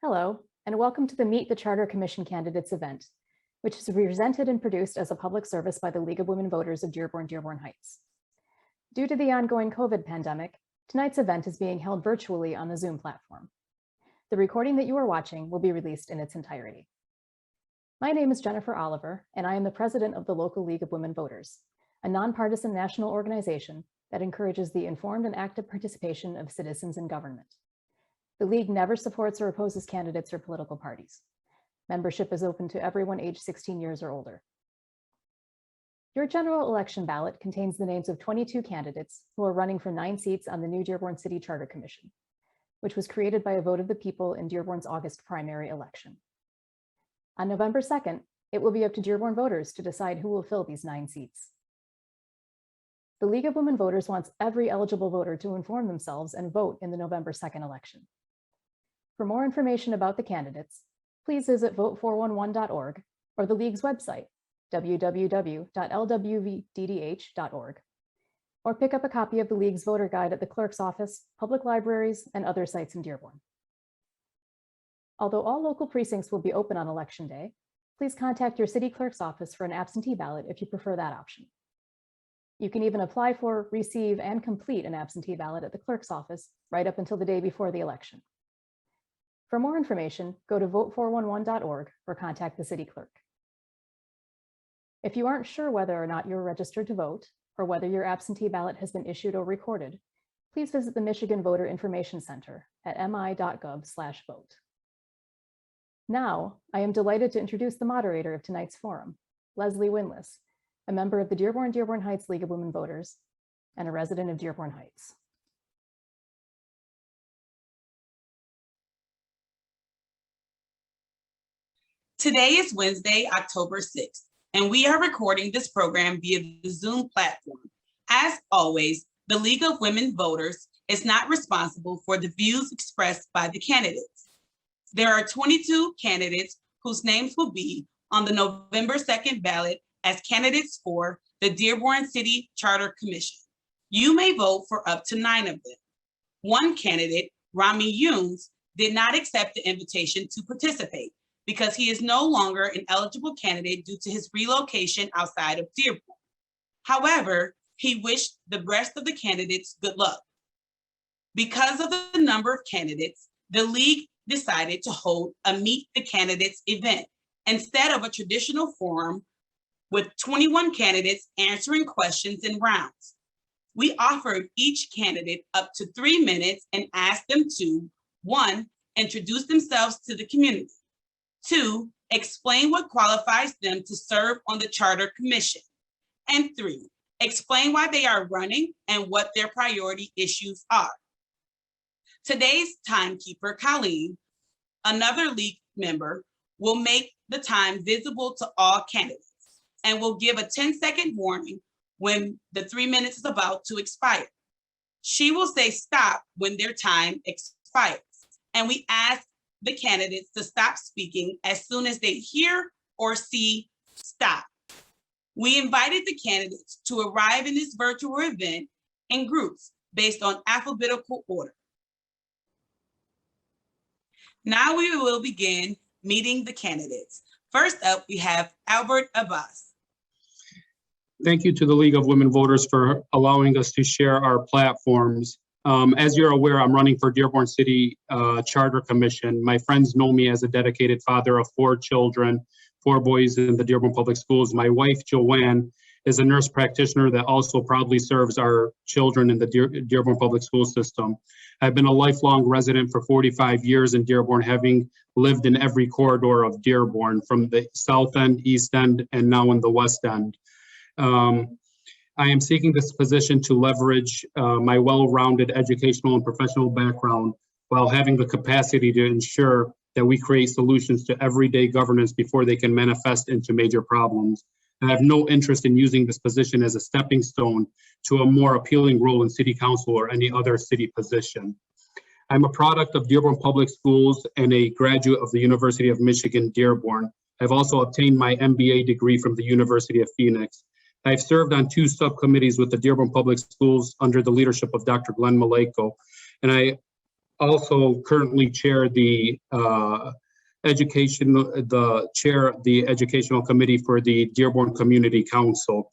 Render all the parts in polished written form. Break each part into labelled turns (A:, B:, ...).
A: Hello, and welcome to the Meet the Charter Commission Candidates event, which is presented and produced as a public service by the League of Women Voters of Dearborn Heights. Due to the ongoing COVID pandemic, tonight's event is being held virtually on the Zoom platform. The recording that you are watching will be released in its entirety. My name is Jennifer Oliver, and I am the president of the local League of Women Voters, a nonpartisan national organization that encourages the informed and active participation of citizens in government. The League never supports or opposes candidates or political parties. Membership is open to everyone aged 16 years or older. Your general election ballot contains the names of 22 candidates who are running for 9 seats on the new Dearborn City Charter Commission, which was created by a vote of the people in Dearborn's August primary election. On November 2nd, it will be up to Dearborn voters to decide who will fill these 9 seats. The League of Women Voters wants every eligible voter to inform themselves and vote in the November 2nd election. For more information about the candidates, please visit vote411.org or the League's website, www.LWV-DDH.org, or pick up a copy of the League's voter guide at the clerk's office, public libraries, and other sites in Dearborn. Although all local precincts will be open on election day, please contact your city clerk's office for an absentee ballot if you prefer that option. You can even apply for, receive, and complete an absentee ballot at the clerk's office right up until the day before the election. For more information, go to vote411.org or contact the city clerk. If you aren't sure whether or not you're registered to vote or whether your absentee ballot has been issued or recorded, please visit the Michigan Voter Information Center at mi.gov/vote. Now, I am delighted to introduce the moderator of tonight's forum, Leslie Windless, a member of the Dearborn Heights League of Women Voters and a resident of Dearborn Heights.
B: Today is Wednesday, October 6th, and we are recording this program via the Zoom platform. As always, the League of Women Voters is not responsible for the views expressed by the candidates. There are 22 candidates whose names will be on the November 2nd ballot as candidates for the Dearborn City Charter Commission. You may vote for up to 9 of them. One candidate, Rami Younes, did not accept the invitation to participate because he is no longer an eligible candidate due to his relocation outside of Dearborn. However, he wished the rest of the candidates good luck. Because of the number of candidates, the League decided to hold a Meet the Candidates event instead of a traditional forum with 21 candidates answering questions in rounds. We offered each candidate up to 3 minutes and asked them to, 1, introduce themselves to the community, 2, explain what qualifies them to serve on the Charter Commission, and 3, explain why they are running and what their priority issues are. Today's timekeeper, Colleen, another League member, will make the time visible to all candidates and will give a 10-second warning when the 3 minutes is about to expire. She will say stop when their time expires, and we ask the candidates to stop speaking as soon as they hear or see stop. We invited the candidates to arrive in this virtual event in groups based on alphabetical order. Now we will begin meeting the candidates. First up, we have Abbas.
C: Thank you to the League of Women Voters for allowing us to share our platforms. As you're aware, I'm running for Dearborn City Charter Commission. My friends know me as a dedicated father of 4 children, 4 boys in the Dearborn Public Schools. My wife, Joanne, is a nurse practitioner that also proudly serves our children in the Dearborn Public School system. I've been a lifelong resident for 45 years in Dearborn, having lived in every corridor of Dearborn, from the south end, east end, and now in the west end. I am seeking this position to leverage my well-rounded educational and professional background while having the capacity to ensure that we create solutions to everyday governance before they can manifest into major problems. I have no interest in using this position as a stepping stone to a more appealing role in city council or any other city position. I'm a product of Dearborn Public Schools and a graduate of the University of Michigan, Dearborn. I've also obtained my MBA degree from the University of Phoenix. I've served on 2 subcommittees with the Dearborn Public Schools under the leadership of Dr. Glenn Maleko, and I also currently chair the educational committee for the Dearborn Community Council.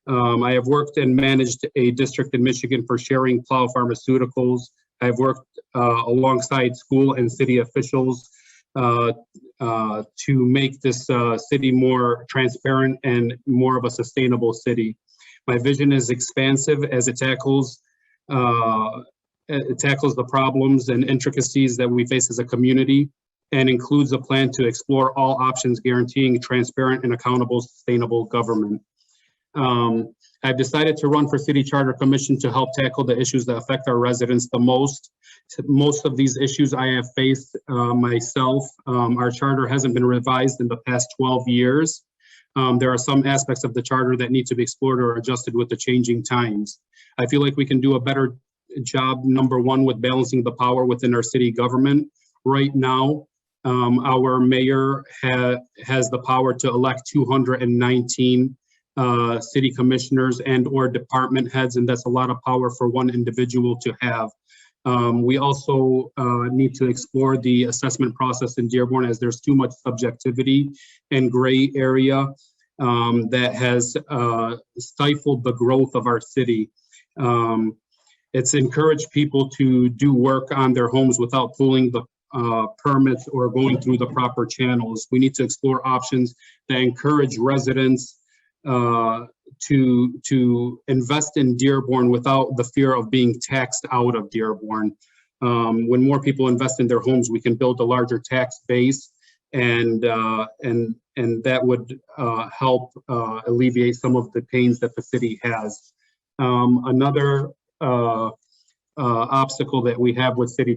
C: I have worked and managed a district in Michigan for sharing Plow Pharmaceuticals. I've worked alongside school and city officials to make this city more transparent and more of a sustainable city. My vision is expansive as it tackles the problems and intricacies that we face as a community, and includes a plan to explore all options guaranteeing transparent and accountable sustainable government. I've decided to run for City Charter Commission to help tackle the issues that affect our residents the most. Most of these issues I have faced myself. Our charter hasn't been revised in the past 12 years. There are some aspects of the charter that need to be explored or adjusted with the changing times. I feel like we can do a better job, number one, with balancing the power within our city government. Right now, our mayor has the power to elect 219 city commissioners and or department heads, and that's a lot of power for one individual to have. We also need to explore the assessment process in Dearborn, as there's too much subjectivity and gray area that has stifled the growth of our city. It's encouraged people to do work on their homes without pulling the permits or going through the proper channels. We need to explore options that encourage residents to invest in Dearborn without the fear of being taxed out of Dearborn. When more people invest in their homes, we can build a larger tax base, and that would help alleviate some of the pains that the city has. Another obstacle that we have with city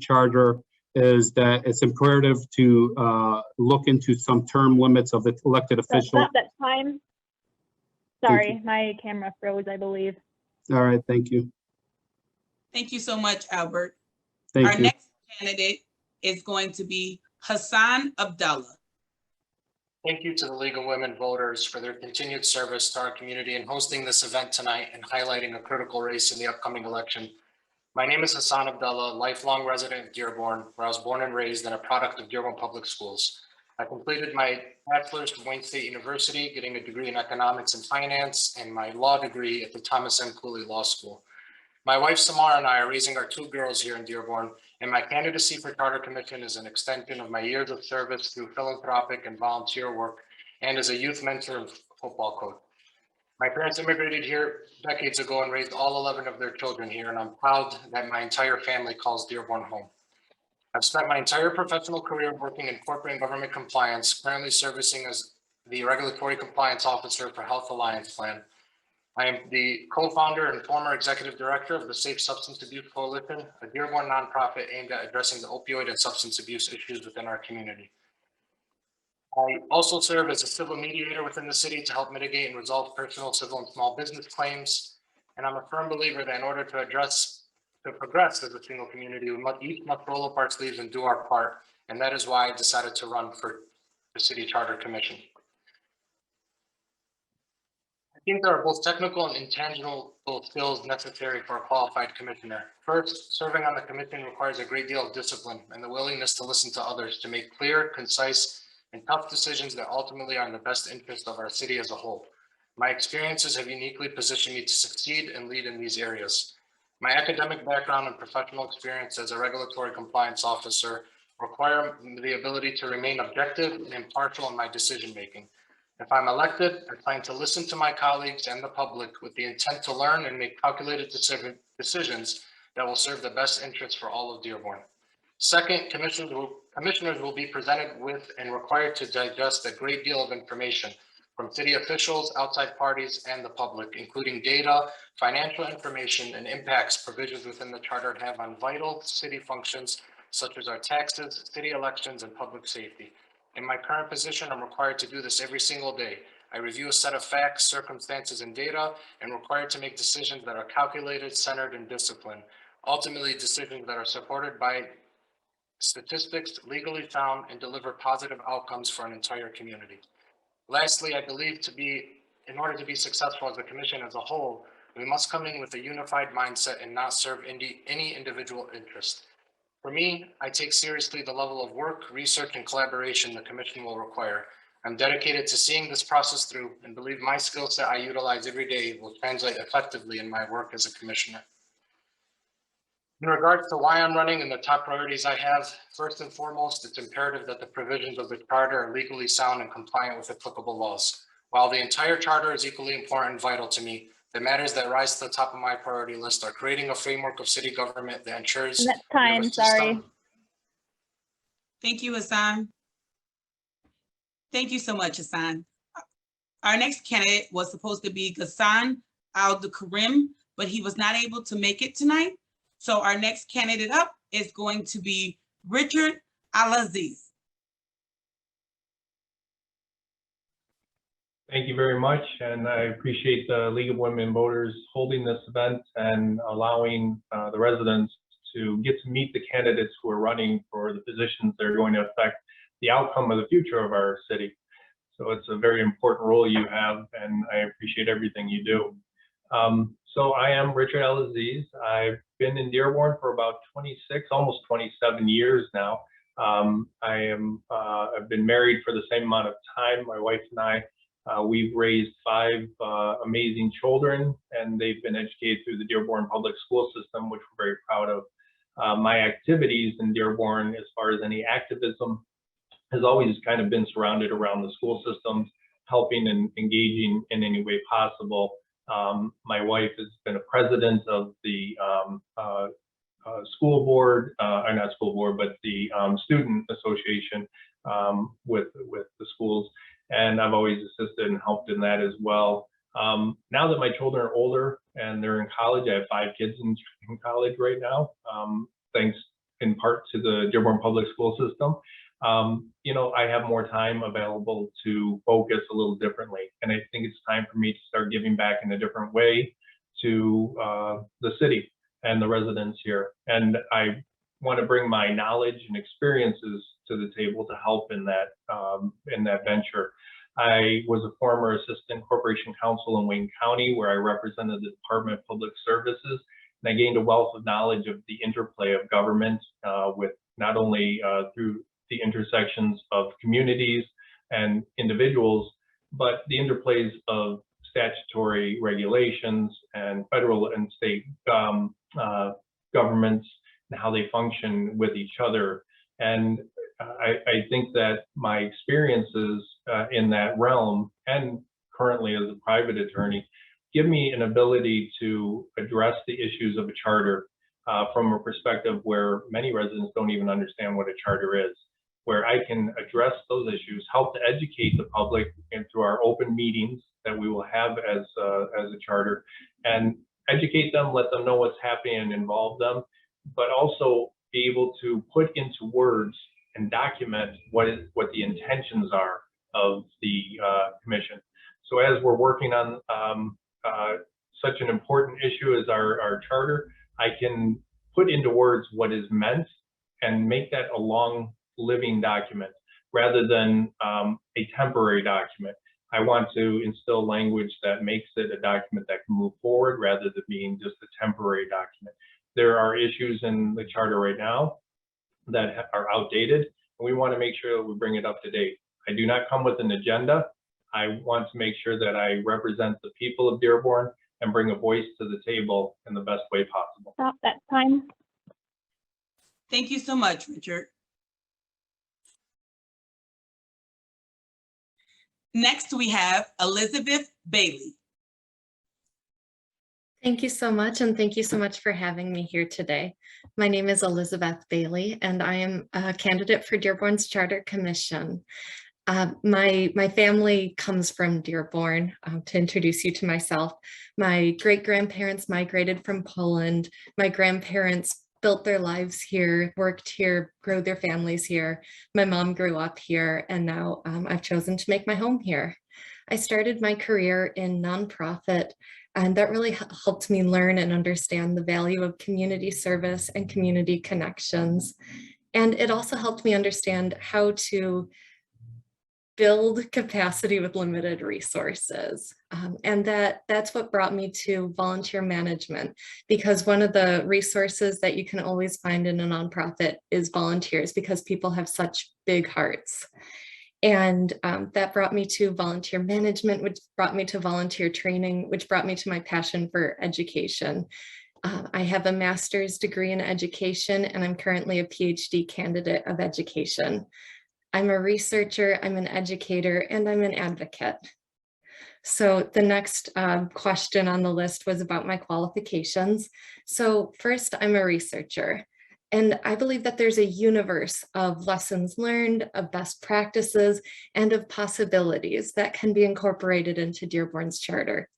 C: charter is that it's imperative to look into some term limits of the elected officials.
D: Stop that time. Sorry, my camera froze, I believe.
C: All right, thank you.
B: Thank you so much, Albert.
C: Thank
B: Our
C: you.
B: next candidate is going to be Hassan Abdullah.
E: Thank you to the League of Women Voters for their continued service to our community in hosting this event tonight and highlighting a critical race in the upcoming election. My name is Hassan Abdullah, lifelong resident of Dearborn, where I was born and raised and a product of Dearborn Public Schools. I completed my bachelor's from Wayne State University, getting a degree in economics and finance, and my law degree at the Thomas M. Cooley Law School. My wife Samara and I are raising our two girls here in Dearborn, and my candidacy for Charter Commission is an extension of my years of service through philanthropic and volunteer work, and as a youth mentor and football coach. My parents immigrated here decades ago and raised all 11 of their children here, and I'm proud that my entire family calls Dearborn home. I've spent my entire professional career working in corporate and government compliance, currently servicing as the Regulatory Compliance Officer for Health Alliance Plan. I am the co-founder and former executive director of the Safe Substance Abuse Coalition, a Dearborn nonprofit aimed at addressing the opioid and substance abuse issues within our community. I also serve as a civil mediator within the city to help mitigate and resolve personal, civil, and small business claims. And I'm a firm believer that in order to progress as a single community, we each must roll up our sleeves and do our part. And that is why I decided to run for the City Charter Commission. I think there are both technical and intangible skills necessary for a qualified commissioner. First, serving on the commission requires a great deal of discipline and the willingness to listen to others to make clear, concise, and tough decisions that ultimately are in the best interest of our city as a whole. My experiences have uniquely positioned me to succeed and lead in these areas. My academic background and professional experience as a regulatory compliance officer require the ability to remain objective and impartial in my decision-making. If I'm elected, I plan to listen to my colleagues and the public with the intent to learn and make calculated decisions that will serve the best interests for all of Dearborn. Second, commissioners will be presented with and required to digest a great deal of information from city officials, outside parties, and the public, including data, financial information, and impacts provisions within the charter have on vital city functions such as our taxes, city elections, and public safety. In my current position, I'm required to do this every single day. I review a set of facts, circumstances, and data, and required to make decisions that are calculated, centered, and disciplined. Ultimately, decisions that are supported by statistics, legally sound, and deliver positive outcomes for an entire community. Lastly, I believe in order to be successful as a commission as a whole, we must come in with a unified mindset and not serve any individual interest. For me, I take seriously the level of work, research, and collaboration the commission will require. I'm dedicated to seeing this process through and believe my skill set I utilize every day will translate effectively in my work as a commissioner. In regards to why I'm running and the top priorities I have, first and foremost, it's imperative that the provisions of the charter are legally sound and compliant with applicable laws. While the entire charter is equally important and vital to me, the matters that rise to the top of my priority list are creating a framework of city government that ensures
D: That's
E: we have a
D: time, sorry.
E: system.
B: Thank you, Hassan. Thank you so much, Hassan. Our next candidate was supposed to be Gussan Abdulkarim, but he was not able to make it tonight. So our next candidate up is going to be Richard AlAziz.
F: Thank you very much, and I appreciate the League of Women Voters holding this event and allowing the residents to get to meet the candidates who are running for the positions that are going to affect the outcome of the future of our city. So it's a very important role you have, and I appreciate everything you do. So I am Richard AlAziz. I've been in Dearborn for about 26, almost 27 years now. I've been married for the same amount of time. My wife and I, we've raised 5 amazing children, and they've been educated through the Dearborn public school system, which we're very proud of. My activities in Dearborn, as far as any activism, has always kind of been surrounded around the school systems, helping and engaging in any way possible. My wife has been a president of the school board, or not school board, but the student association with the schools. And I've always assisted and helped in that as well. Now that my children are older and they're in college, I have 5 kids in college right now, thanks in part to the Dearborn public school system. You know, I have more time available to focus a little differently. And I think it's time for me to start giving back in a different way to the city and the residents here. And I want to bring my knowledge and experiences to the table to help in that venture. I was a former assistant corporation counsel in Wayne County, where I represented the Department of Public Services, and I gained a wealth of knowledge of the interplay of government with not only through the intersections of communities and individuals, but the interplays of statutory regulations and federal and state governments and how they function with each other. And I think that my experiences in that realm and currently as a private attorney give me an ability to address the issues of a charter from a perspective where many residents don't even understand what a charter is, where I can address those issues, help to educate the public and through our open meetings that we will have as a charter, and educate them, let them know what's happening and involve them, but also be able to put into words and document what the intentions are of the commission. So as we're working on such an important issue as our charter, I can put into words what is meant and make that a long living document rather than a temporary document. I want to instill language that makes it a document that can move forward rather than being just a temporary document. There are issues in the charter right now that are outdated, and we want to make sure that we bring it up to date. I do not come with an agenda. I want to make sure that I represent the people of Dearborn and bring a voice to the table in the best way possible.
D: Stop, that's time.
B: Thank you so much, Richard. Next, we have Elizabeth Bailey.
G: Thank you so much, and thank you so much for having me here today. My name is Elizabeth Bailey, and I am a candidate for Dearborn's Charter Commission. My family comes from Dearborn. To introduce you to myself, my great-grandparents migrated from Poland. My grandparents built their lives here, worked here, grew their families here. My mom grew up here, and now I've chosen to make my home here. I started my career in nonprofit, and that really helped me learn and understand the value of community service and community connections. And it also helped me understand how to build capacity with limited resources. And that's what brought me to volunteer management, because one of the resources that you can always find in a nonprofit is volunteers, because people have such big hearts. And that brought me to volunteer management, which brought me to volunteer training, which brought me to my passion for education. I have a master's degree in education, and I'm currently a PhD candidate of education. I'm a researcher, I'm an educator, and I'm an advocate. So the next question on the list was about my qualifications. So first, I'm a researcher. And I believe that there's a universe of lessons learned, of best practices, and of possibilities that can be incorporated into Dearborn's charter.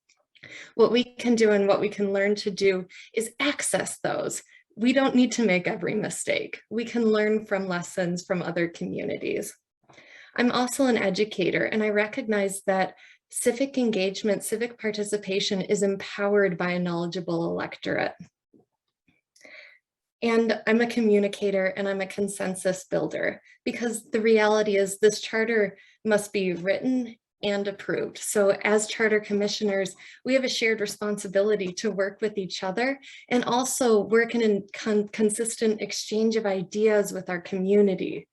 G: What we can do and what we can learn to do is access those. We don't need to make every mistake. We can learn from lessons from other communities. I'm also an educator, and I recognize that civic engagement, civic participation is empowered by a knowledgeable electorate. And I'm a communicator, and I'm a consensus builder, because the reality is this charter must be written and approved. So as charter commissioners, we have a shared responsibility to work with each other and also work in a consistent exchange of ideas with our community.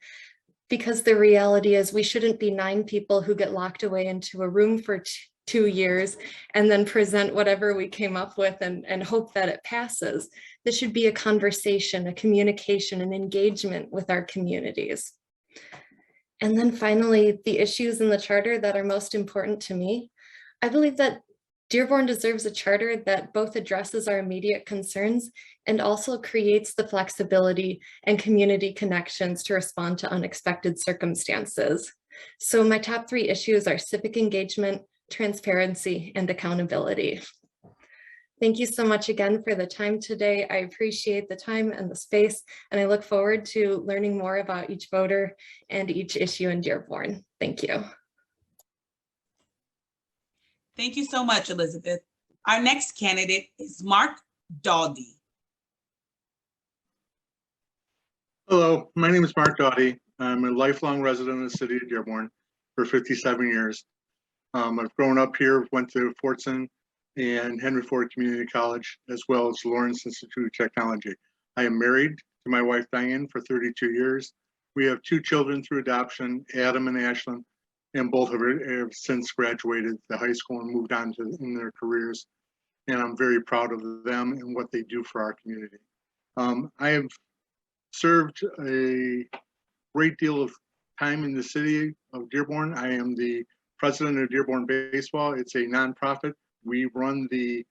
G: Because the reality is we shouldn't be 9 people who get locked away into a room for 2 years and then present whatever we came up with and hope that it passes. This should be a conversation, a communication, an engagement with our communities. And then finally, the issues in the charter that are most important to me. I believe that Dearborn deserves a charter that both addresses our immediate concerns and also creates the flexibility and community connections to respond to unexpected circumstances. So my top 3 issues are civic engagement, transparency, and accountability. Thank you so much again for the time today. I appreciate the time and the space, and I look forward to learning more about each voter and each issue in Dearborn. Thank you.
B: Thank you so much, Elizabeth. Our next candidate is Mark Dawdy.
H: Hello, my name is Mark Dawdy. I'm a lifelong resident of the city of Dearborn for 57 years. I've grown up here, went to Fortson and Henry Ford Community College, as well as Lawrence Institute of Technology. I am married to my wife, Diane, for 32 years. We have 2 children through adoption, Adam and Ashlyn, and both have since graduated the high school and moved on in their careers. And I'm very proud of them and what they do for our community. I have served a great deal of time in the city of Dearborn. I am the president of Dearborn Baseball. It's a nonprofit. We run the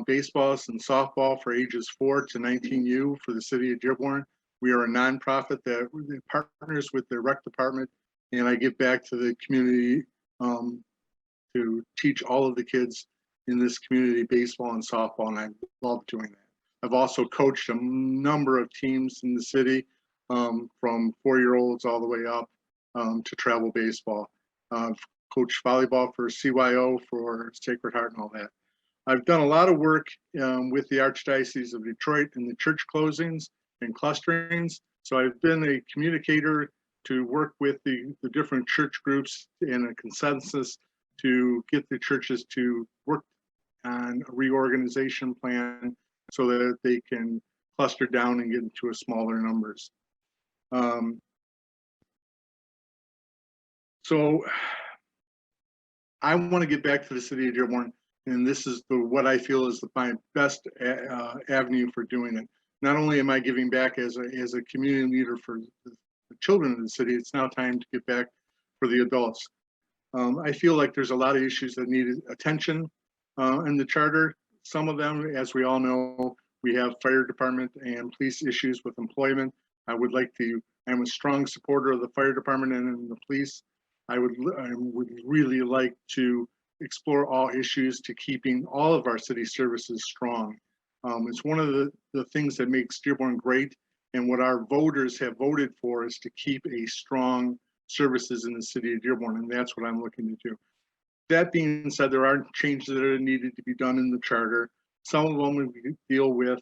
H: baseballs and softball for ages 4 to 19U for the city of Dearborn. We are a nonprofit that partners with the rec department, and I give back to the community to teach all of the kids in this community baseball and softball, and I love doing that. I've also coached a number of teams in the city, from 4-year-olds all the way up to travel baseball. I've coached volleyball for CYO, for Sacred Heart, and all that. I've done a lot of work with the Archdiocese of Detroit in the church closings and clusterings. So I've been a communicator to work with the different church groups in a consensus to get the churches to work on a reorganization plan so that they can cluster down and get into a smaller numbers. So I want to get back to the city of Dearborn, and this is what I feel is my best avenue for doing it. Not only am I giving back as a community leader for the children in the city, it's now time to get back for the adults. I feel like there's a lot of issues that need attention in the charter. Some of them, as we all know, we have fire department and police issues with employment. I'm a strong supporter of the fire department and the police. I would really like to explore all issues to keeping all of our city services strong. It's one of the things that makes Dearborn great, and what our voters have voted for is to keep a strong services in the city of Dearborn, and that's what I'm looking to do. That being said, there are changes that are needed to be done in the charter. Some of them we deal with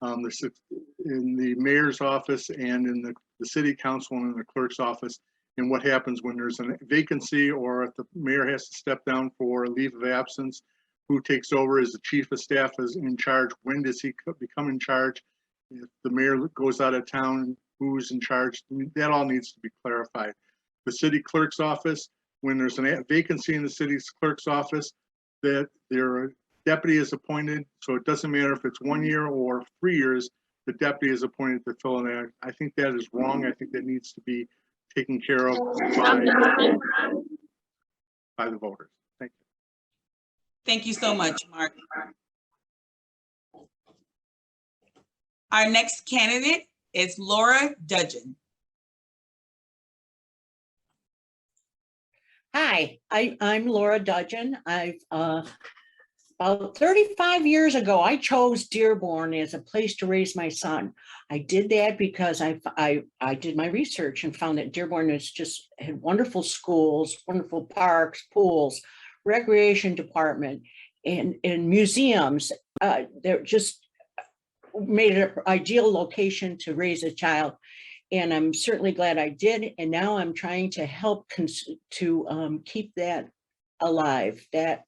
H: in the mayor's office and in the city council and in the clerk's office. and what happens when there's a vacancy or if the mayor has to step down for a leave of absence, who takes over as the chief of staff is in charge, when does he become in charge? If the mayor goes out of town, who's in charge? That all needs to be clarified. The city clerk's office, when there's a vacancy in the city's clerk's office, that their deputy is appointed. So it doesn't matter if it's 1 year or 3 years, the deputy is appointed to fill in that. I think that is wrong. I think that needs to be taken care of by the voters. Thank you.
B: Thank you so much, Mark. Our next candidate is Laura Dudgeon.
I: Hi, I'm Laura Dudgeon. I've about 35 years ago, I chose Dearborn as a place to raise my son. I did that because I did my research and found that Dearborn had wonderful schools, wonderful parks, pools, recreation department, and museums. They're just made it an ideal location to raise a child. And I'm certainly glad I did. And now I'm trying to help keep that alive, that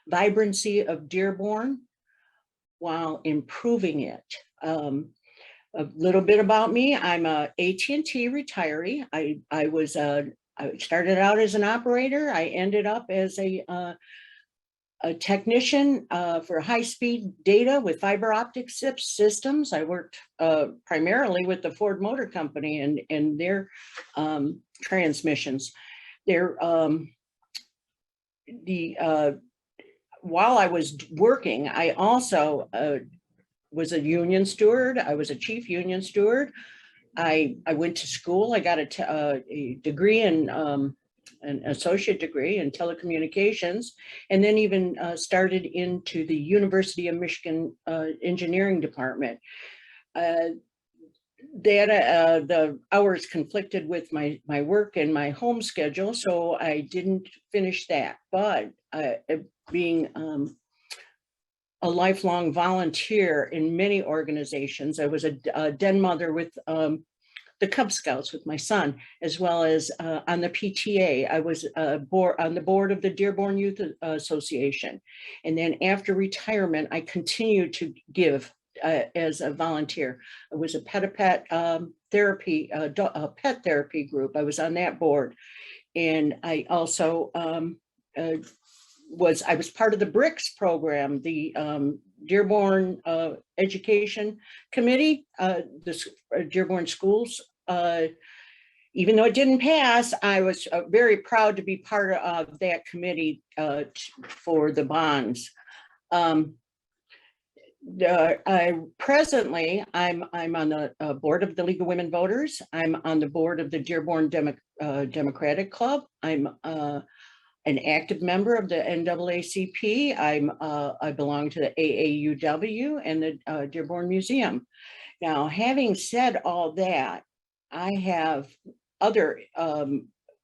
I: vibrancy of Dearborn while improving it. A little bit about me, I'm a AT&T retiree. I started out as an operator. I ended up as a technician for high-speed data with fiber optic systems. I worked primarily with the Ford Motor Company and their transmissions. While I was working, I also was a union steward. I was a chief union steward. I went to school. I got a degree in an associate degree in telecommunications, and then even started into the University of Michigan engineering department. The hours conflicted with my work and my home schedule, so I didn't finish that. But being a lifelong volunteer in many organizations, I was a den mother with the Cub Scouts with my son, as well as on the PTA. I was on the board of the Dearborn Youth Association. And then after retirement, I continued to give as a volunteer. I was a pet therapy group. I was on that board. And I also was part of the BRICS program, the Dearborn Education Committee, the Dearborn Schools. Even though it didn't pass, I was very proud to be part of that committee for the bonds. Presently, I'm on the board of the League of Women Voters. I'm on the board of the Dearborn Democratic Club. I'm an active member of the NAACP. I belong to the AAUW and the Dearborn Museum. Now, having said all that, I have other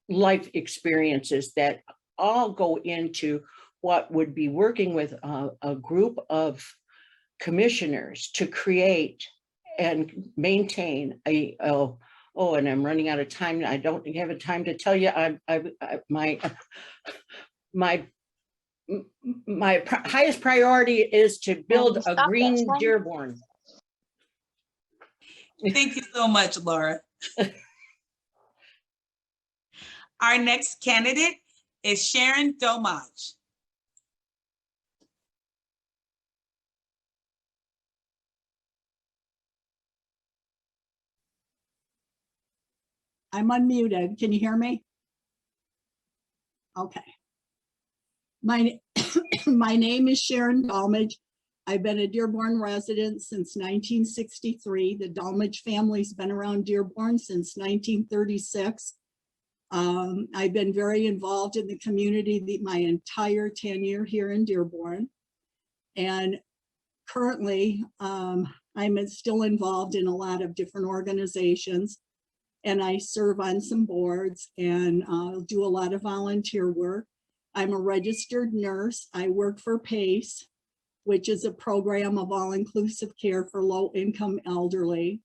I: life experiences that all go into what would be working with a group of commissioners to create and maintain and I'm running out of time. I don't have a time to tell you. My highest priority is to build a green Dearborn.
B: Thank you so much, Laura. Our next candidate is Sharon Dulmage.
J: I'm unmuted. Can you hear me? Okay. My name is Sharon Dulmage. I've been a Dearborn resident since 1963. The Dulmage family's been around Dearborn since 1936. I've been very involved in the community my entire tenure here in Dearborn. And currently, I'm still involved in a lot of different organizations. And I serve on some boards and do a lot of volunteer work. I'm a registered nurse. I work for PACE, which is a program of all-inclusive care for low-income elderly.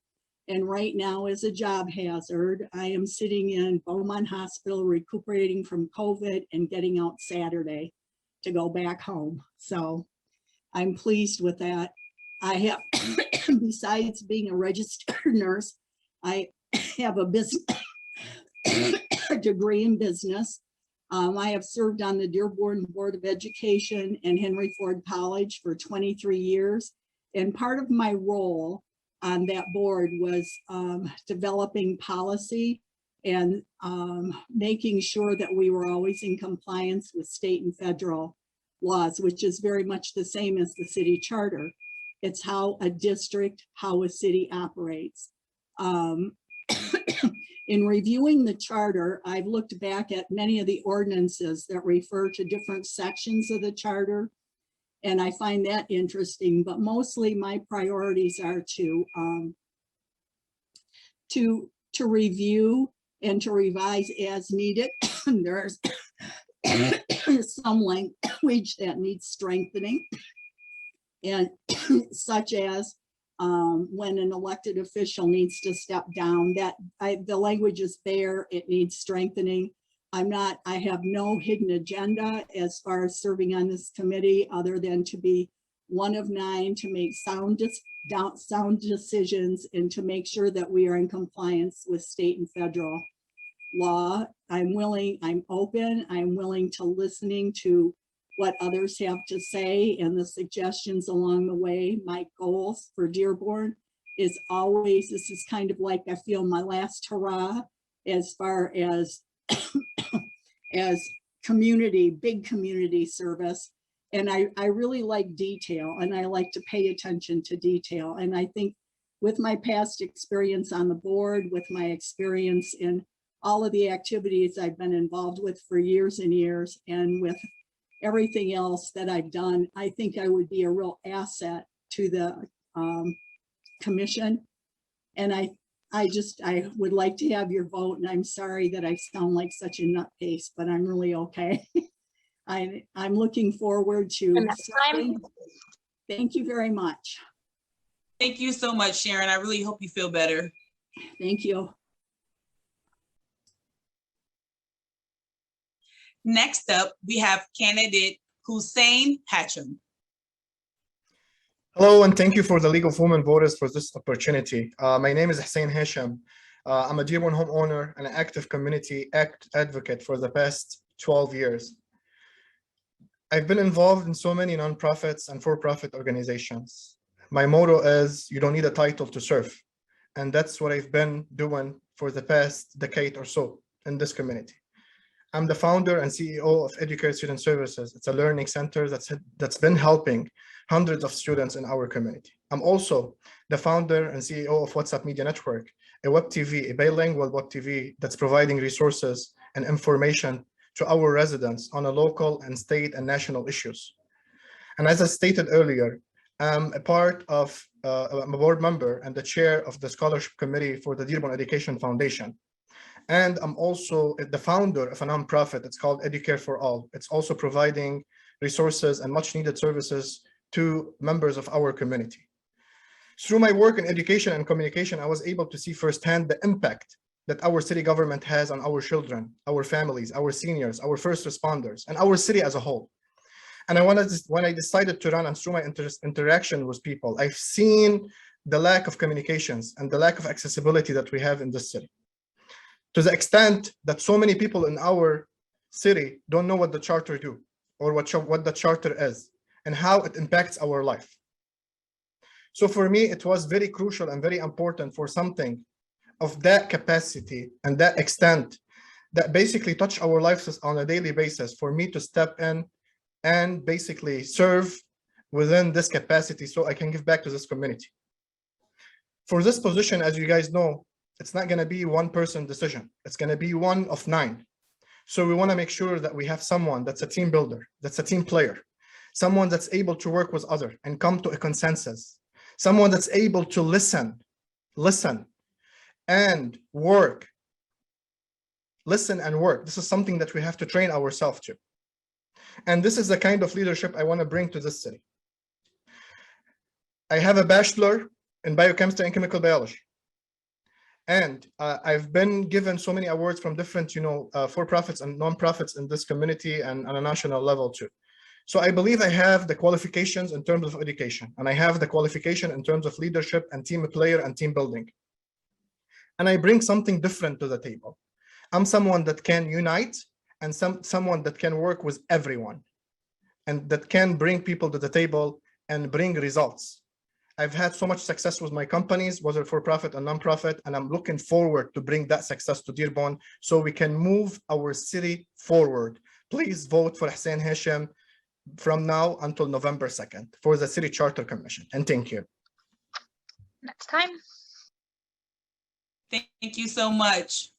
J: And right now is a job hazard. I am sitting in Beaumont Hospital recuperating from COVID and getting out Saturday to go back home. So I'm pleased with that. I have, besides being a registered nurse, I have a business degree in business. I have served on the Dearborn Board of Education and Henry Ford College for 23 years. And part of my role on that board was developing policy and making sure that we were always in compliance with state and federal laws, which is very much the same as the city charter. It's how a district, how a city operates. In reviewing the charter, I've looked back at many of the ordinances that refer to different sections of the charter, and I find that interesting, but mostly my priorities are to review and to revise as needed. There's some language that needs strengthening, and such as when an elected official needs to step down, the language is there, it needs strengthening. I have no hidden agenda as far as serving on this committee, other than to be one of 9 to make sound decisions and to make sure that we are in compliance with state and federal law. I'm open, I'm willing to listening to what others have to say and the suggestions along the way. My goals for Dearborn is always, this is kind of like, I feel my last hurrah as far as as community, big community service. And I really like detail, and I like to pay attention to detail. And I think with my past experience on the board, with my experience in all of the activities I've been involved with for years and years, and with everything else that I've done, I think I would be a real asset to the commission. And I would like to have your vote, and I'm sorry that I sound like such a nutcase, but I'm really okay. I'm looking forward to serving. Thank you very much.
B: Thank you so much, Sharon. I really hope you feel better.
J: Thank you.
B: Next up, we have candidate Hussein Hachem.
K: Hello, and thank you for the League of Women Voters for this opportunity. My name is Hussein Hachem. I'm a Dearborn homeowner and an active community advocate for the past 12 years. I've been involved in so many nonprofits and for-profit organizations. My motto is, you don't need a title to serve. And that's what I've been doing for the past decade or so in this community. I'm the founder and CEO of Educare Student Services. It's a learning center that's been helping hundreds of students in our community. I'm also the founder and CEO of WhatsApp Media Network, a web TV, a bilingual web TV that's providing resources and information to our residents on a local and state and national issues. And as I stated earlier, I'm a part of, I'm a board member and the chair of the scholarship committee for the Dearborn Education Foundation. And I'm also the founder of a nonprofit. It's called Educare for All. It's also providing resources and much needed services to members of our community. Through my work in education and communication, I was able to see firsthand the impact that our city government has on our children, our families, our seniors, our first responders, and our city as a whole. And when I decided to run and through my interaction with people, I've seen the lack of communications and the lack of accessibility that we have in this city. To the extent that so many people in our city don't know what the charter do or what the charter is and how it impacts our life. So for me, it was very crucial and very important for something of that capacity and that extent that basically touch our lives on a daily basis for me to step in and basically serve within this capacity so I can give back to this community. For this position, as you guys know, it's not going to be one person decision. It's going to be one of 9. So we want to make sure that we have someone that's a team builder, that's a team player, someone that's able to work with others and come to a consensus, someone that's able to listen and work. Listen and work. This is something that we have to train ourselves to. And this is the kind of leadership I want to bring to this city. I have a bachelor in biochemistry and chemical biology. And I've been given so many awards from different, for-profits and non-profits in this community and on a national level too. So I believe I have the qualifications in terms of education, and I have the qualification in terms of leadership and team player and team building. And I bring something different to the table. I'm someone that can unite and someone that can work with everyone and that can bring people to the table and bring results. I've had so much success with my companies, whether for-profit or non-profit, and I'm looking forward to bring that success to Dearborn so we can move our city forward. Please vote for Hussein Hachem from now until November 2nd for the City Charter Commission. And thank you.
L: Next time.
B: Thank you so much.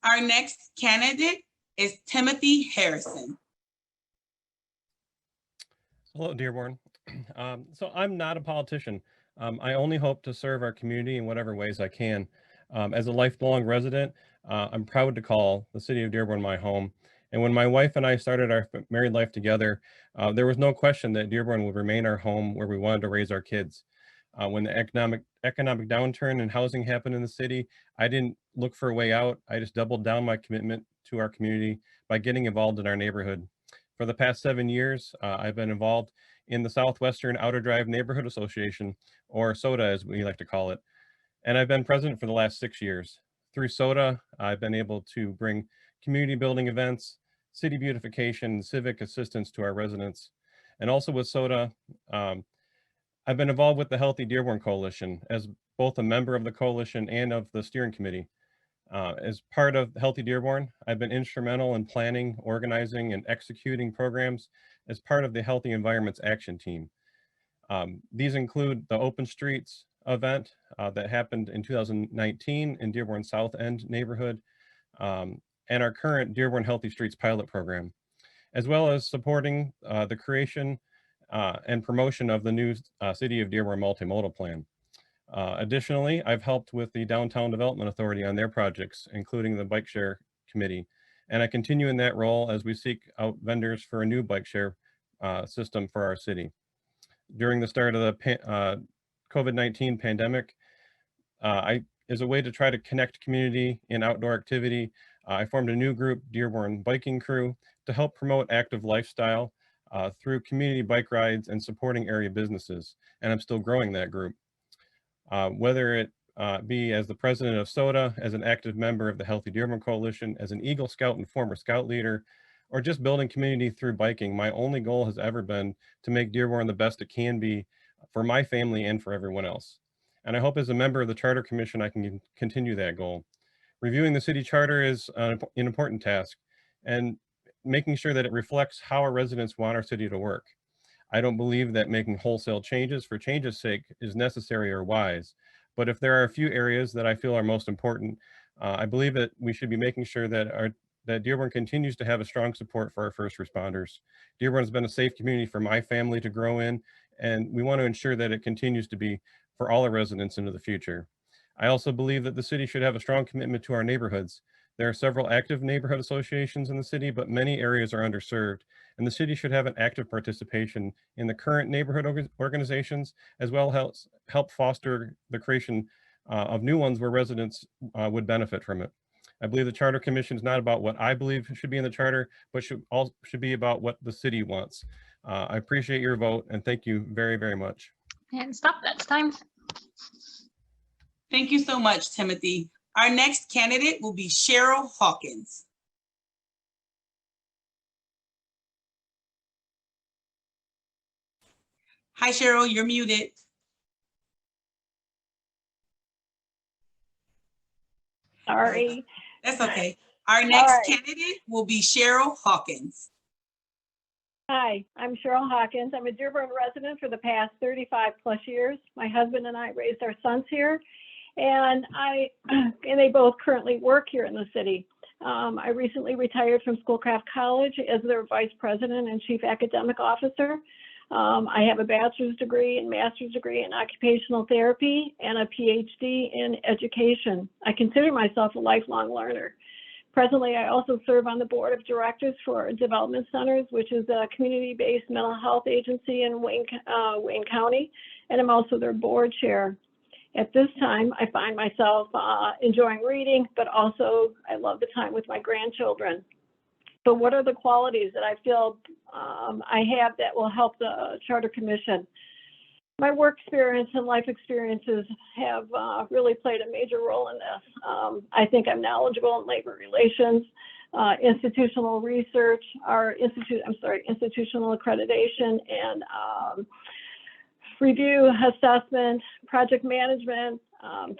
B: Our next candidate is Timothy Harrison.
M: Hello, Dearborn. So I'm not a politician. I only hope to serve our community in whatever ways I can. As a lifelong resident, I'm proud to call the city of Dearborn my home. And when my wife and I started our married life together, there was no question that Dearborn would remain our home where we wanted to raise our kids. When the economic downturn and housing happened in the city, I didn't look for a way out. I just doubled down my commitment to our community by getting involved in our neighborhood. For the past 7 years, I've been involved in the Southwestern Outer Drive Neighborhood Association, or SODA as we like to call it. And I've been president for the last 6 years. Through SODA, I've been able to bring community building events, city beautification, and civic assistance to our residents. And also with SODA, I've been involved with the Healthy Dearborn Coalition as both a member of the coalition and of the steering committee. As part of Healthy Dearborn, I've been instrumental in planning, organizing, and executing programs as part of the Healthy Environments Action Team. These include the Open Streets event that happened in 2019 in Dearborn South End neighborhood, and our current Dearborn Healthy Streets pilot program, as well as supporting the creation and promotion of the new City of Dearborn multimodal plan. Additionally, I've helped with the Downtown Development Authority on their projects, including the Bike Share Committee, and I continue in that role as we seek out vendors for a new bike share system for our city. During the start of the COVID-19 pandemic, as a way to try to connect community in outdoor activity, I formed a new group, Dearborn Biking Crew, to help promote active lifestyle through community bike rides and supporting area businesses, and I'm still growing that group. Whether it be as the president of SODA, as an active member of the Healthy Dearborn Coalition, as an Eagle Scout and former Scout leader, or just building community through biking, my only goal has ever been to make Dearborn the best it can be for my family and for everyone else. And I hope as a member of the Charter Commission, I can continue that goal. Reviewing the city charter is an important task, and making sure that it reflects how our residents want our city to work. I don't believe that making wholesale changes for change's sake is necessary or wise, but if there are a few areas that I feel are most important, I believe that we should be making sure that Dearborn continues to have a strong support for our first responders. Dearborn has been a safe community for my family to grow in, and we want to ensure that it continues to be for all our residents into the future. I also believe that the city should have a strong commitment to our neighborhoods. There are several active neighborhood associations in the city, but many areas are underserved, and the city should have an active participation in the current neighborhood organizations, as well as help foster the creation of new ones where residents would benefit from it. I believe the Charter Commission is not about what I believe should be in the charter, but should be about what the city wants. I appreciate your vote, and thank you very, very much.
L: And stop, that's time.
B: Thank you so much, Timothy. Our next candidate will be Cheryl Hawkins. Hi, Cheryl, you're muted.
D: Sorry.
B: That's okay. Our next candidate will be Cheryl Hawkins.
N: Hi, I'm Cheryl Hawkins. I'm a Dearborn resident for the past 35 plus years. My husband and I raised our sons here, and they both currently work here in the city. I recently retired from Schoolcraft College as their vice president and chief academic officer. I have a bachelor's degree and master's degree in occupational therapy and a PhD in education. I consider myself a lifelong learner. Presently, I also serve on the board of directors for Development Centers, which is a community-based mental health agency in Wayne County, and I'm also their board chair. At this time, I find myself enjoying reading, but also I love the time with my grandchildren. So what are the qualities that I feel I have that will help the Charter Commission? My work experience and life experiences have really played a major role in this. I think I'm knowledgeable in labor relations, institutional research, institutional accreditation, and review, assessment, project management,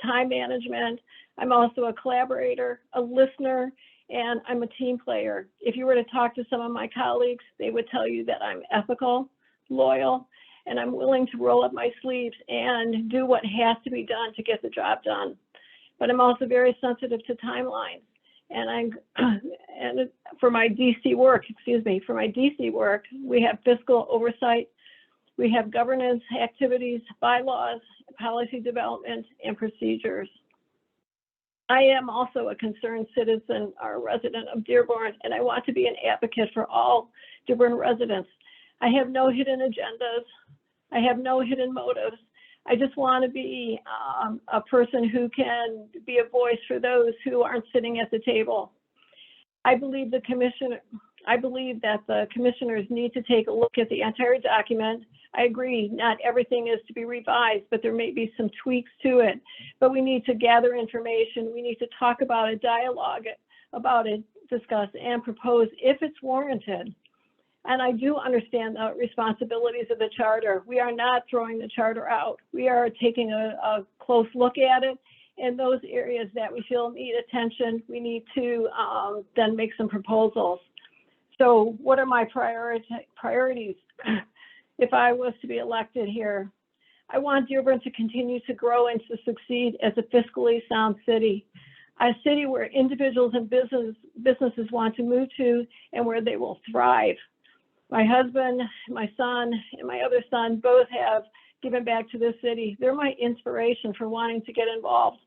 N: time management. I'm also a collaborator, a listener, and I'm a team player. If you were to talk to some of my colleagues, they would tell you that I'm ethical, loyal, and I'm willing to roll up my sleeves and do what has to be done to get the job done. But I'm also very sensitive to timelines. And for my DC work, we have fiscal oversight, we have governance activities, bylaws, policy development, and procedures. I am also a concerned citizen or resident of Dearborn, and I want to be an advocate for all Dearborn residents. I have no hidden agendas. I have no hidden motives. I just want to be a person who can be a voice for those who aren't sitting at the table. I believe that the commissioners need to take a look at the entire document. I agree, not everything is to be revised, but there may be some tweaks to it. But we need to gather information. We need to talk about it, dialogue about it, discuss and propose if it's warranted. And I do understand the responsibilities of the charter. We are not throwing the charter out. We are taking a close look at it. In those areas that we feel need attention, we need to then make some proposals. So what are my priorities? If I was to be elected here, I want Dearborn to continue to grow and to succeed as a fiscally sound city. A city where individuals and businesses want to move to and where they will thrive. My husband, my son, and my other son both have given back to this city. They're my inspiration for wanting to get involved.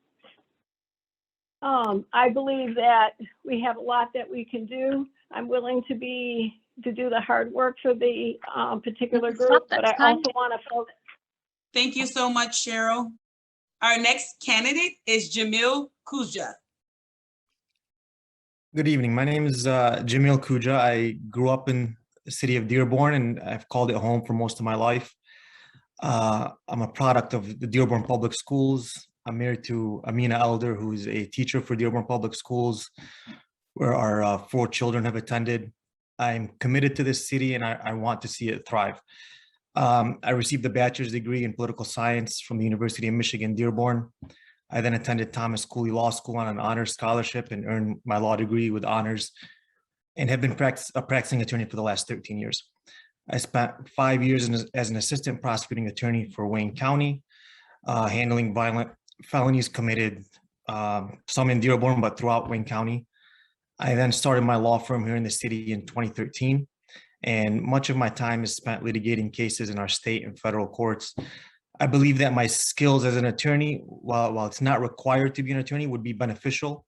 N: I believe that we have a lot that we can do. I'm willing to do the hard work for the particular group, but I also want to focus.
B: Thank you so much, Cheryl. Our next candidate is Jamil Kuja.
O: Good evening. My name is Jamil Kuja. I grew up in the city of Dearborn, and I've called it home for most of my life. I'm a product of the Dearborn Public Schools. I'm married to Amina Elder, who's a teacher for Dearborn Public Schools, where our 4 children have attended. I'm committed to this city, and I want to see it thrive. I received a bachelor's degree in political science from the University of Michigan, Dearborn. I then attended Thomas Cooley Law School on an honors scholarship and earned my law degree with honors, and have been a practicing attorney for the last 13 years. I spent 5 years as an assistant prosecuting attorney for Wayne County, handling violent felonies committed, some in Dearborn, but throughout Wayne County. I then started my law firm here in the city in 2013, and much of my time is spent litigating cases in our state and federal courts. I believe that my skills as an attorney, while it's not required to be an attorney, would be beneficial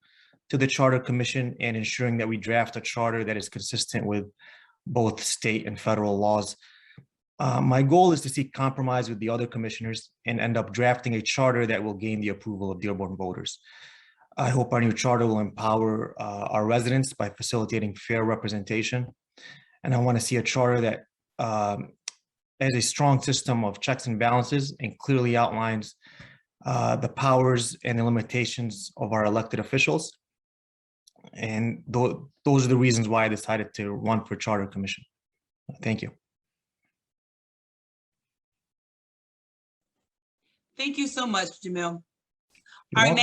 O: to the Charter Commission and ensuring that we draft a charter that is consistent with both state and federal laws. My goal is to seek compromise with the other commissioners and end up drafting a charter that will gain the approval of Dearborn voters. I hope our new charter will empower our residents by facilitating fair representation. And I want to see a charter that has a strong system of checks and balances and clearly outlines the powers and the limitations of our elected officials. And those are the reasons why I decided to run for Charter Commission. Thank you.
B: Thank you so much, Jamil.
O: You're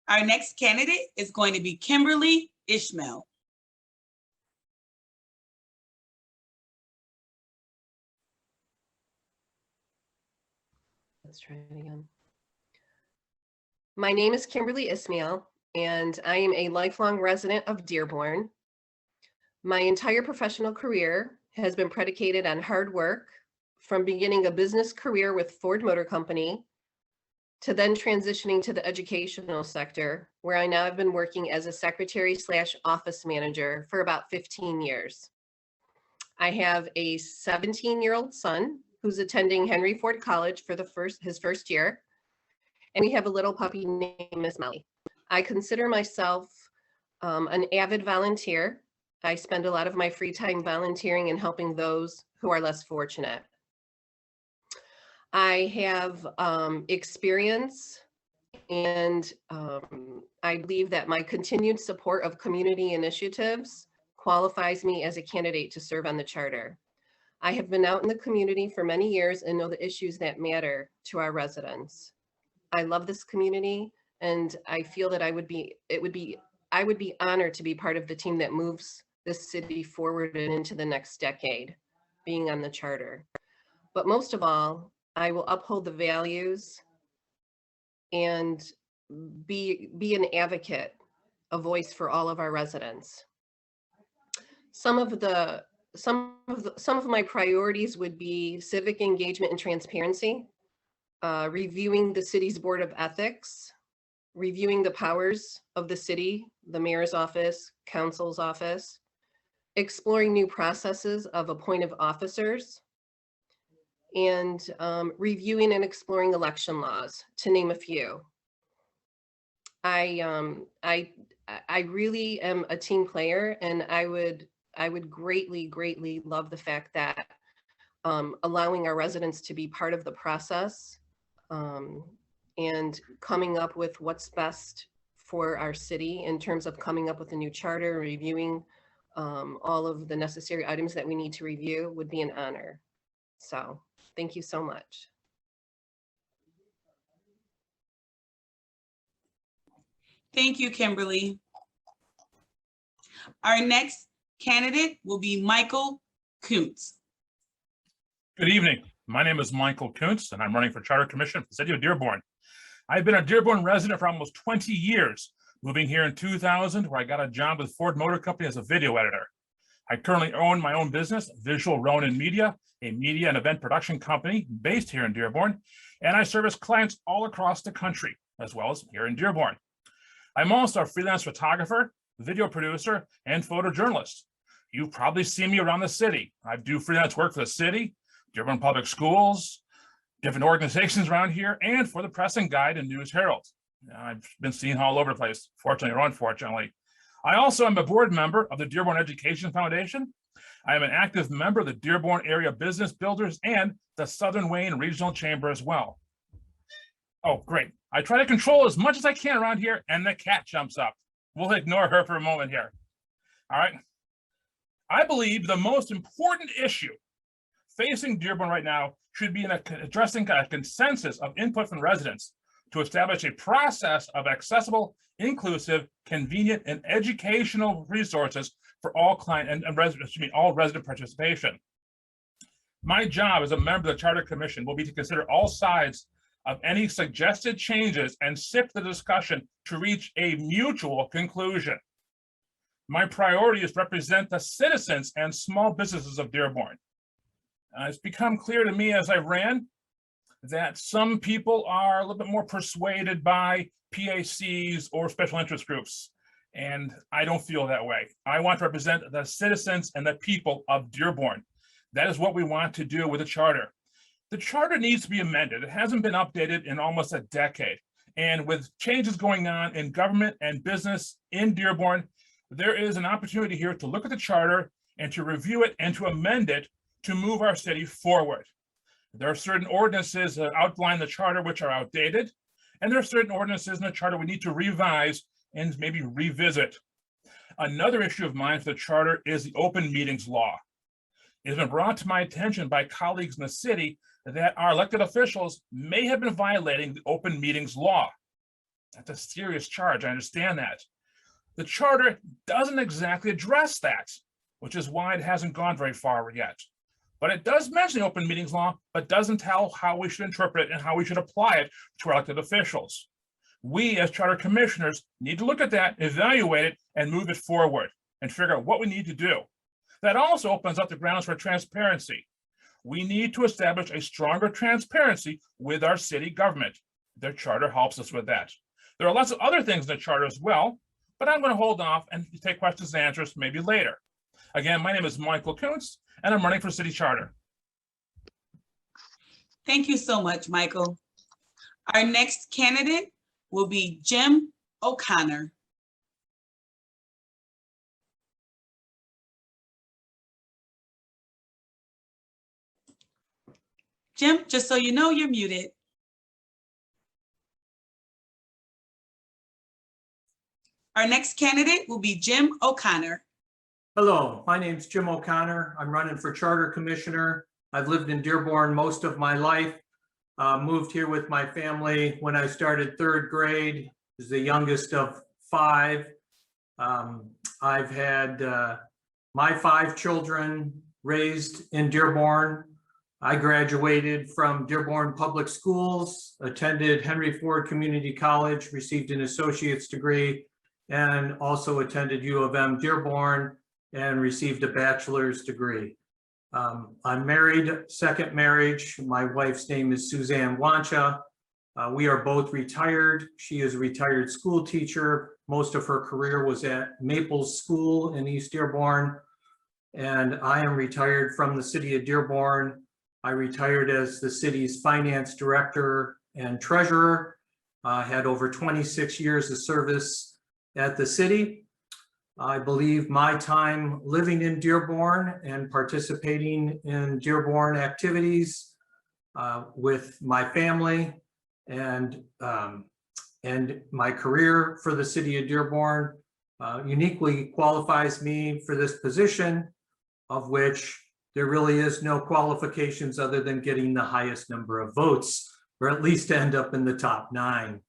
B: Our next candidate is going to be Kimberly Ismail.
P: Let's try it again. My name is Kimberly Ismail, and I am a lifelong resident of Dearborn. My entire professional career has been predicated on hard work, from beginning a business career with Ford Motor Company to then transitioning to the educational sector, where I now have been working as a secretary/office manager for about 15 years. I have a 17-year-old son who's attending Henry Ford College for his first year. and we have a little puppy named Miss Melly. I consider myself an avid volunteer. I spend a lot of my free time volunteering and helping those who are less fortunate. I have experience, and I believe that my continued support of community initiatives qualifies me as a candidate to serve on the charter. I have been out in the community for many years and know the issues that matter to our residents. I love this community, and I feel that I would be honored to be part of the team that moves this city forward and into the next decade, being on the charter. But most of all, I will uphold the values and be an advocate, a voice for all of our residents. Some of my priorities would be civic engagement and transparency, reviewing the city's Board of Ethics, reviewing the powers of the city, the mayor's office, council's office, exploring new processes of appointive officers, and reviewing and exploring election laws, to name a few. I really am a team player, and I would greatly love the fact that allowing our residents to be part of the process and coming up with what's best for our city in terms of coming up with a new charter, reviewing all of the necessary items that we need to review would be an honor. So thank you so much.
B: Thank you, Kimberly. Our next candidate will be Michael Kuentz.
Q: Good evening. My name is Michael Kuentz, and I'm running for Charter Commissioner for the city of Dearborn. I've been a Dearborn resident for almost 20 years, moving here in 2000, where I got a job with Ford Motor Company as a video editor. I currently own my own business, Visual Ronin Media, a media and event production company based here in Dearborn, and I service clients all across the country, as well as here in Dearborn. I'm also a freelance photographer, video producer, and photojournalist. You've probably seen me around the city. I do freelance work for the city, Dearborn Public Schools, different organizations around here, and for the Press and Guide and News Herald. I've been seen all over the place, fortunately or unfortunately. I also am a board member of the Dearborn Education Foundation. I am an active member of the Dearborn Area Business Builders and the Southern Wayne Regional Chamber as well. Oh, great. I try to control as much as I can around here, and the cat jumps up. We'll ignore her for a moment here. All right. I believe the most important issue facing Dearborn right now should be in addressing a consensus of input from residents to establish a process of accessible, inclusive, convenient, and educational resources for all client and resident, all resident participation. My job as a member of the Charter Commission will be to consider all sides of any suggested changes and sift the discussion to reach a mutual conclusion. My priority is to represent the citizens and small businesses of Dearborn. It's become clear to me as I ran that some people are a little bit more persuaded by PACs or special interest groups, and I don't feel that way. I want to represent the citizens and the people of Dearborn. That is what we want to do with the charter. The charter needs to be amended. It hasn't been updated in almost a decade. And with changes going on in government and business in Dearborn, there is an opportunity here to look at the charter and to review it and to amend it to move our city forward. There are certain ordinances that outline the charter which are outdated, and there are certain ordinances in the charter we need to revise and maybe revisit. Another issue of mine for the charter is the open meetings law. It has been brought to my attention by colleagues in the city that our elected officials may have been violating the open meetings law. That's a serious charge, I understand that. The charter doesn't exactly address that, which is why it hasn't gone very far yet. But it does mention the open meetings law, but doesn't tell how we should interpret it and how we should apply it to our elected officials. We as charter commissioners need to look at that, evaluate it, and move it forward and figure out what we need to do. That also opens up the grounds for transparency. We need to establish a stronger transparency with our city government. Their charter helps us with that. There are lots of other things in the charter as well, but I'm going to hold off and take questions and answers maybe later. Again, my name is Michael Kuentz, and I'm running for city charter.
B: Thank you so much, Michael. Our next candidate will be Jim O'Connor. Jim, just so you know, you're muted. Our next candidate will be Jim O'Connor.
R: Hello, my name's Jim O'Connor. I'm running for Charter Commissioner. I've lived in Dearborn most of my life. Moved here with my family when I started third grade. Was the youngest of 5. I've had my 5 children raised in Dearborn. I graduated from Dearborn Public Schools, attended Henry Ford Community College, received an associate's degree, and also attended U of M Dearborn and received a bachelor's degree. I'm married, second marriage. My wife's name is Suzanne Wancha. We are both retired. She is a retired school teacher. Most of her career was at Maples School in East Dearborn. And I am retired from the city of Dearborn. I retired as the city's finance director and treasurer. Had over 26 years of service at the city. I believe my time living in Dearborn and participating in Dearborn activities with my family and my career for the city of Dearborn uniquely qualifies me for this position, of which there really is no qualifications other than getting the highest number of votes, or at least end up in the top 9.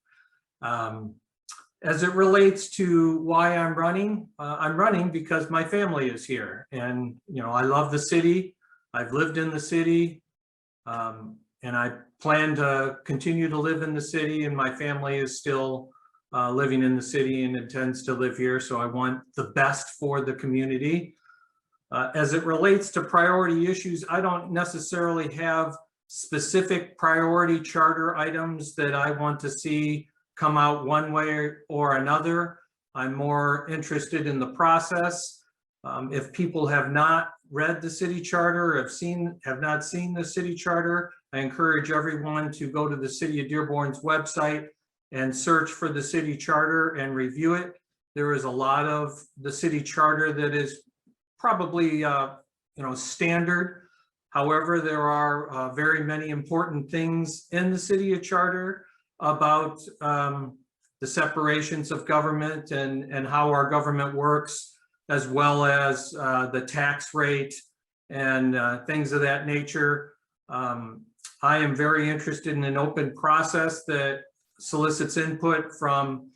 R: As it relates to why I'm running because my family is here, and I love the city. I've lived in the city, and I plan to continue to live in the city, and my family is still living in the city and intends to live here. So I want the best for the community. As it relates to priority issues, I don't necessarily have specific priority charter items that I want to see come out one way or another. I'm more interested in the process. If people have not read the city charter, have not seen the city charter, I encourage everyone to go to the City of Dearborn's website and search for the city charter and review it. There is a lot of the city charter that is probably standard. However, there are very many important things in the city of charter about the separations of government and how our government works, as well as the tax rate and things of that nature. I am very interested in an open process that solicits input from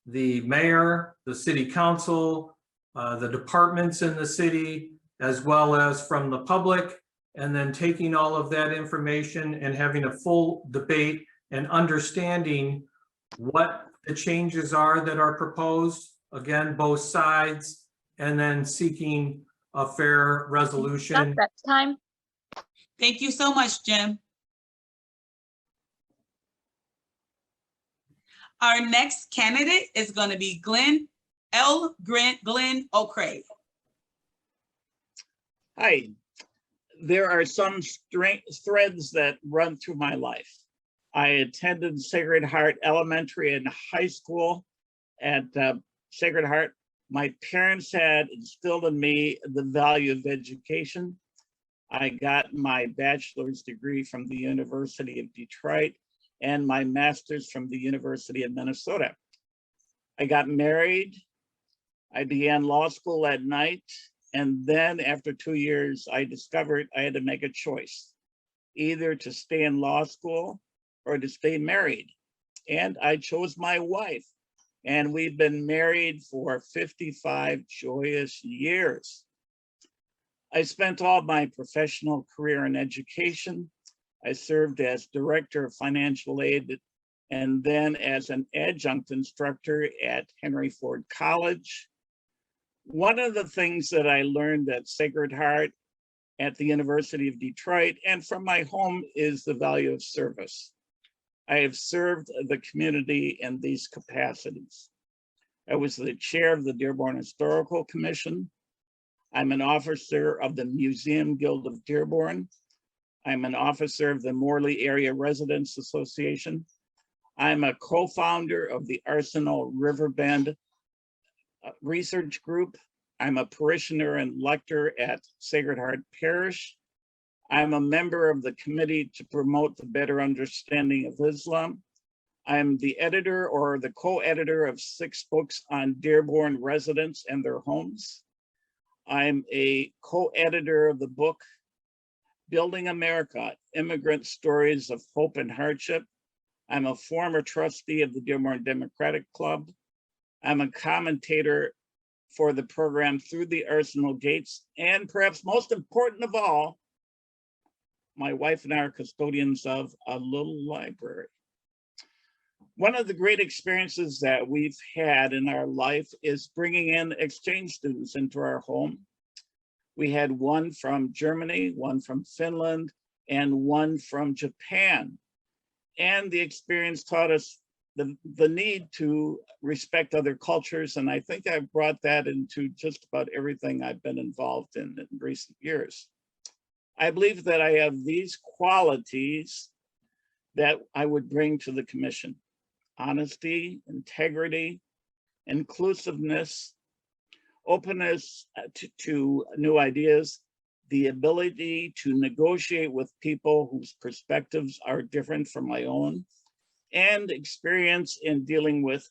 R: the mayor, the city council, the departments in the city, as well as from the public, and then taking all of that information and having a full debate and understanding what the changes are that are proposed, again, both sides, and then seeking a fair resolution.
L: That's time.
B: Thank you so much, Jim. Our next candidate is going to be Glenn O'Craig.
S: Hi, there are some threads that run through my life. I attended Sacred Heart Elementary and High School at Sacred Heart. My parents had instilled in me the value of education. I got my bachelor's degree from the University of Detroit and my master's from the University of Minnesota. I got married. I began law school at night. And then after 2 years, I discovered I had to make a choice, either to stay in law school or to stay married. And I chose my wife. And we've been married for 55 joyous years. I spent all my professional career in education. I served as director of financial aid and then as an adjunct instructor at Henry Ford College. One of the things that I learned at Sacred Heart, at the University of Detroit, and from my home is the value of service. I have served the community in these capacities. I was the chair of the Dearborn Historical Commission. I'm an officer of the Museum Guild of Dearborn. I'm an officer of the Morley Area Residents Association. I'm a co-founder of the Arsenal Riverbend Research Group. I'm a parishioner and lector at Sacred Heart Parish. I'm a member of the Committee to Promote the Better Understanding of Islam. I'm the editor or the co-editor of 6 books on Dearborn residents and their homes. I'm a co-editor of the book, Building America, Immigrant Stories of Hope and Hardship. I'm a former trustee of the Dearborn Democratic Club. I'm a commentator for the program Through the Arsenal Gates, and perhaps most important of all, my wife and I are custodians of a little library. One of the great experiences that we've had in our life is bringing in exchange students into our home. We had one from Germany, one from Finland, and one from Japan. And the experience taught us the need to respect other cultures. And I think I've brought that into just about everything I've been involved in recent years. I believe that I have these qualities that I would bring to the commission: honesty, integrity, inclusiveness, openness to new ideas, the ability to negotiate with people whose perspectives are different from my own, and experience in dealing with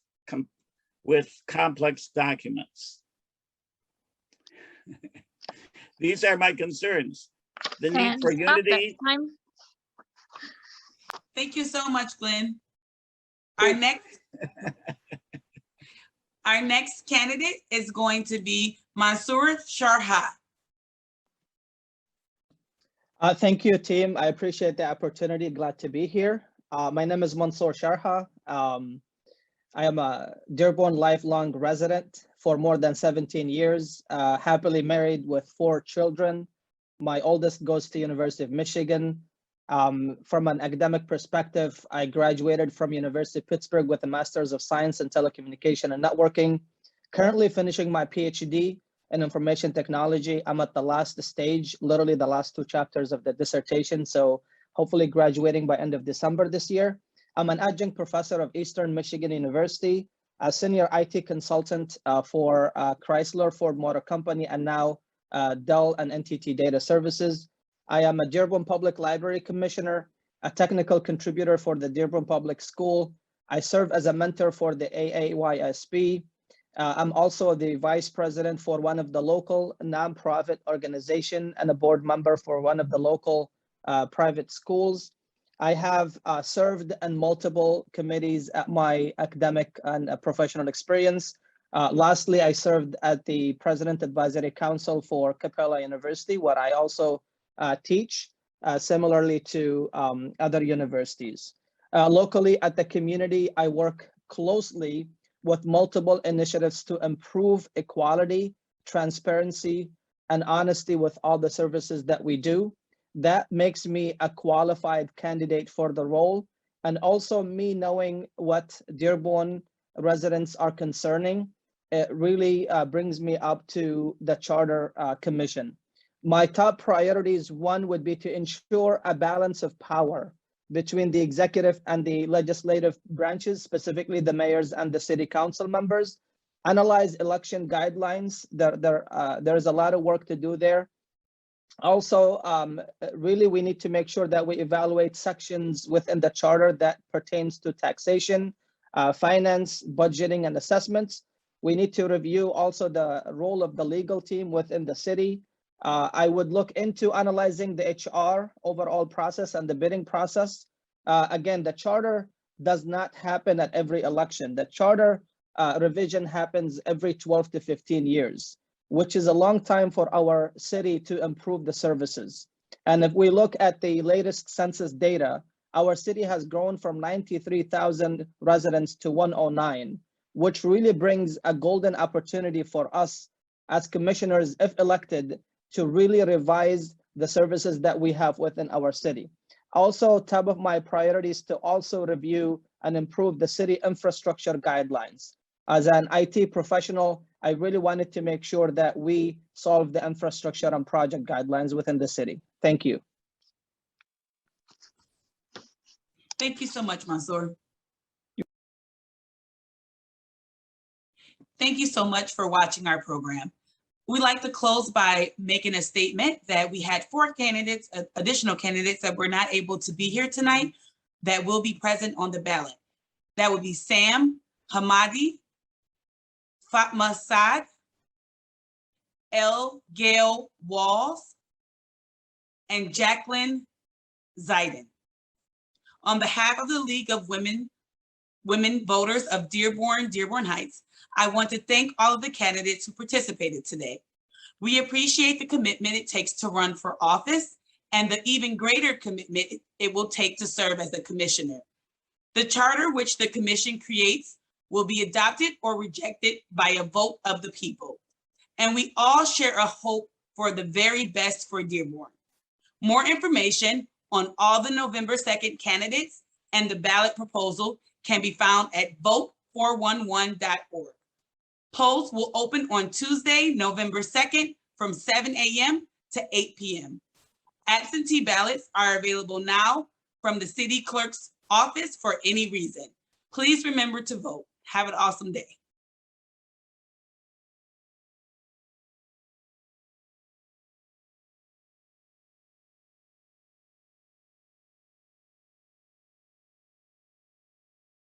S: complex documents. These are my concerns. The need for unity.
B: Thank you so much, Glenn. Our next candidate is going to be Mansour Sharha.
T: Thank you, team. I appreciate the opportunity. Glad to be here. My name is Mansour Sharha. I am a Dearborn lifelong resident for more than 17 years, happily married with 4 children. My oldest goes to University of Michigan. From an academic perspective, I graduated from University of Pittsburgh with a Master's of Science in Telecommunication and Networking. Currently finishing my PhD in Information Technology. I'm at the last stage, literally the last 2 chapters of the dissertation. So hopefully graduating by end of December this year. I'm an adjunct professor of Eastern Michigan University, a senior IT consultant for Chrysler, Ford Motor Company, and now Dell and NTT Data Services. I am a Dearborn Public Library Commissioner, a technical contributor for the Dearborn Public School. I serve as a mentor for the AAYSB. I'm also the vice president for one of the local nonprofit organization and a board member for one of the local private schools. I have served in multiple committees at my academic and professional experience. Lastly, I served at the President Advisory Council for Capella University, where I also teach, similarly to other universities. Locally at the community, I work closely with multiple initiatives to improve equality, transparency, and honesty with all the services that we do. That makes me a qualified candidate for the role. And also me knowing what Dearborn residents are concerning, it really brings me up to the Charter Commission. My top priorities, one would be to ensure a balance of power between the executive and the legislative branches, specifically the mayors and the city council members, analyze election guidelines. There is a lot of work to do there. Also, really, we need to make sure that we evaluate sections within the charter that pertains to taxation, finance, budgeting, and assessments. We need to review also the role of the legal team within the city. I would look into analyzing the HR overall process and the bidding process. Again, the charter does not happen at every election. The charter revision happens every 12 to 15 years, which is a long time for our city to improve the services. And if we look at the latest census data, our city has grown from 93,000 residents to 109, which really brings a golden opportunity for us as commissioners, if elected, to really revise the services that we have within our city. Also, top of my priorities to also review and improve the city infrastructure guidelines. As an IT professional, I really wanted to make sure that we solve the infrastructure and project guidelines within the city. Thank you.
B: Thank you so much, Mansour. Thank you so much for watching our program. We'd like to close by making a statement that we had 4 candidates, additional candidates that were not able to be here tonight that will be present on the ballot. That would be Sam Hamadi, Fatmeh Saad, Gail Walls, and Jacklin Zaiden. On behalf of the League of Women Voters of Dearborn Heights, I want to thank all of the candidates who participated today. We appreciate the commitment it takes to run for office and the even greater commitment it will take to serve as a commissioner. The charter which the commission creates will be adopted or rejected by a vote of the people. And we all share a hope for the very best for Dearborn. More information on all the November 2nd candidates and the ballot proposal can be found at vote411.org. Polls will open on Tuesday, November 2nd from 7 a.m. to 8 p.m. Absentee ballots are available now from the city clerk's office for any reason. Please remember to vote. Have an awesome day.